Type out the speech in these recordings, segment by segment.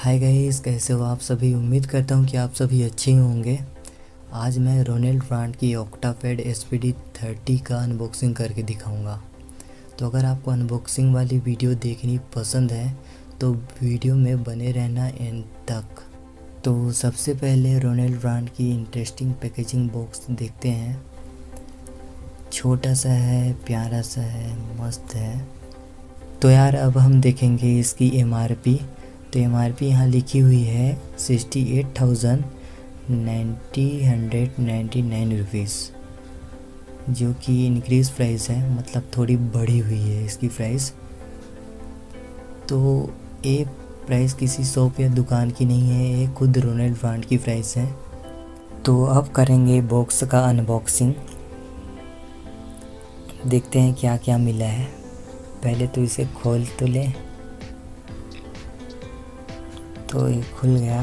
Hi guys, कैसे हो आप सभी। उम्मीद करता हूँ कि आप सभी अच्छे ही होंगे। आज मैं रोनेल्ट ब्रांड की ऑक्टापैड SPD30 का अनबॉक्सिंग करके दिखाऊंगा। तो अगर आपको अनबॉक्सिंग वाली वीडियो देखनी पसंद है तो वीडियो में बने रहना एंड तक। तो सबसे पहले रोनेल्ट ब्रांड की इंटरेस्टिंग पैकेजिंग बॉक्स देखते हैं। छोटा सा है, प्यारा सा है, मस्त है। तो यार अब हम देखेंगे इसकी MRP। तो MRP यहाँ लिखी हुई है 68,999 रुपीज़, जो कि इंक्रीज़ प्राइस है, मतलब थोड़ी बढ़ी हुई है इसकी प्राइस। तो ये प्राइस किसी शॉप या दुकान की नहीं है, ये खुद रोनेल्ट ब्रांड की प्राइस है। तो अब करेंगे बॉक्स का अनबॉक्सिंग। देखते हैं क्या क्या मिला है। पहले तो इसे खोल तो लें। तो ये खुल गया।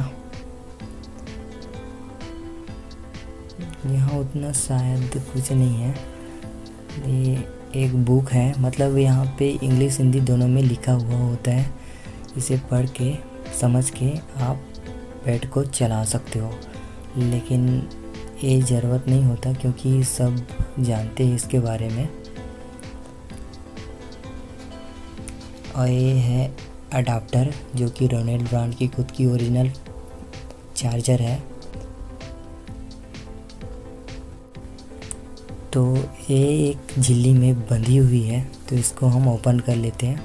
यहाँ उतना शायद कुछ नहीं है। ये एक बुक है, मतलब यहाँ पे इंग्लिश हिंदी दोनों में लिखा हुआ होता है। इसे पढ़ के समझ के आप पैड को चला सकते हो, लेकिन ये ज़रूरत नहीं होता क्योंकि सब जानते हैं इसके बारे में। और ये है अडाप्टर, जो कि रोनेल्ट ब्रांड की खुद की ओरिजिनल चार्जर है। तो ये एक झिल्ली में बंधी हुई है, तो इसको हम ओपन कर लेते हैं।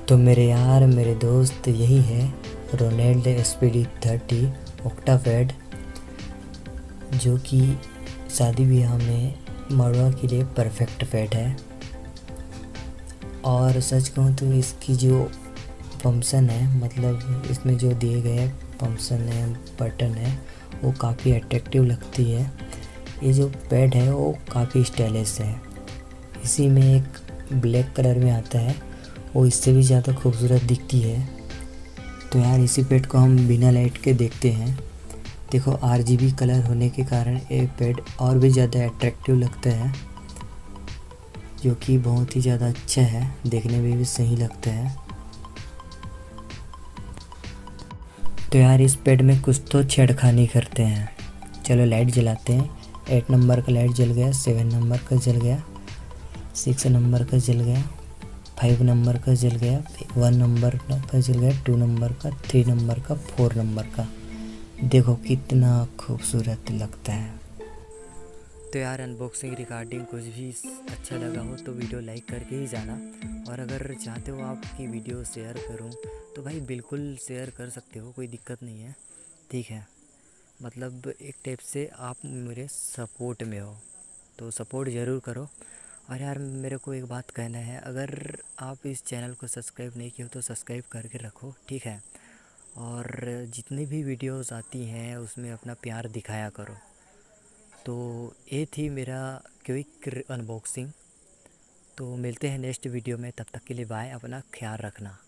तो मेरे यार, मेरे दोस्त, यही है रोनेल्ट SPD30 ऑक्टापैड, जो कि शादी ब्याह में मड़वा के लिए परफेक्ट पैड है। और सच कहूँ तो इसकी जो फंक्शन है, मतलब इसमें जो दिए गए फंक्शन है, बटन है, वो काफ़ी अट्रैक्टिव लगती है। ये जो पैड है वो काफ़ी स्टाइलिश है। इसी में एक ब्लैक कलर में आता है, वो इससे भी ज़्यादा खूबसूरत दिखती है। तो यार इसी पैड को हम बिना लाइट के देखते हैं। देखो, RGB कलर होने के कारण ये पैड और भी ज़्यादा अट्रैक्टिव लगता है, जो कि बहुत ही ज़्यादा अच्छा है, देखने में भी सही लगता है। तो यार इस पैड में कुछ तो छेड़खानी करते हैं। चलो लाइट जलाते हैं। 8 नंबर का लाइट जल गया, 7 नंबर का जल गया, 6 नंबर का जल गया, 5 नंबर का जल गया, 1 नंबर का जल गया, 2 नंबर का, 3 नंबर का, 4 नंबर का। देखो कितना खूबसूरत लगता है। तो यार अनबॉक्सिंग रिकॉर्डिंग कुछ भी अच्छा लगा हो तो वीडियो लाइक करके ही जाना। और अगर चाहते हो आपकी वीडियो शेयर करूं तो भाई बिल्कुल शेयर कर सकते हो, कोई दिक्कत नहीं है, ठीक है। मतलब एक टाइप से आप मेरे सपोर्ट में हो, तो सपोर्ट ज़रूर करो। और यार मेरे को एक बात कहना है, अगर आप इस चैनल को सब्सक्राइब नहीं किए हो तो सब्सक्राइब करके रखो, ठीक है। और जितनी भी वीडियोस आती हैं उसमें अपना प्यार दिखाया करो। तो ये थी मेरा क्विक अनबॉक्सिंग। तो मिलते हैं नेक्स्ट वीडियो में, तब तक के लिए बाय, अपना ख्याल रखना।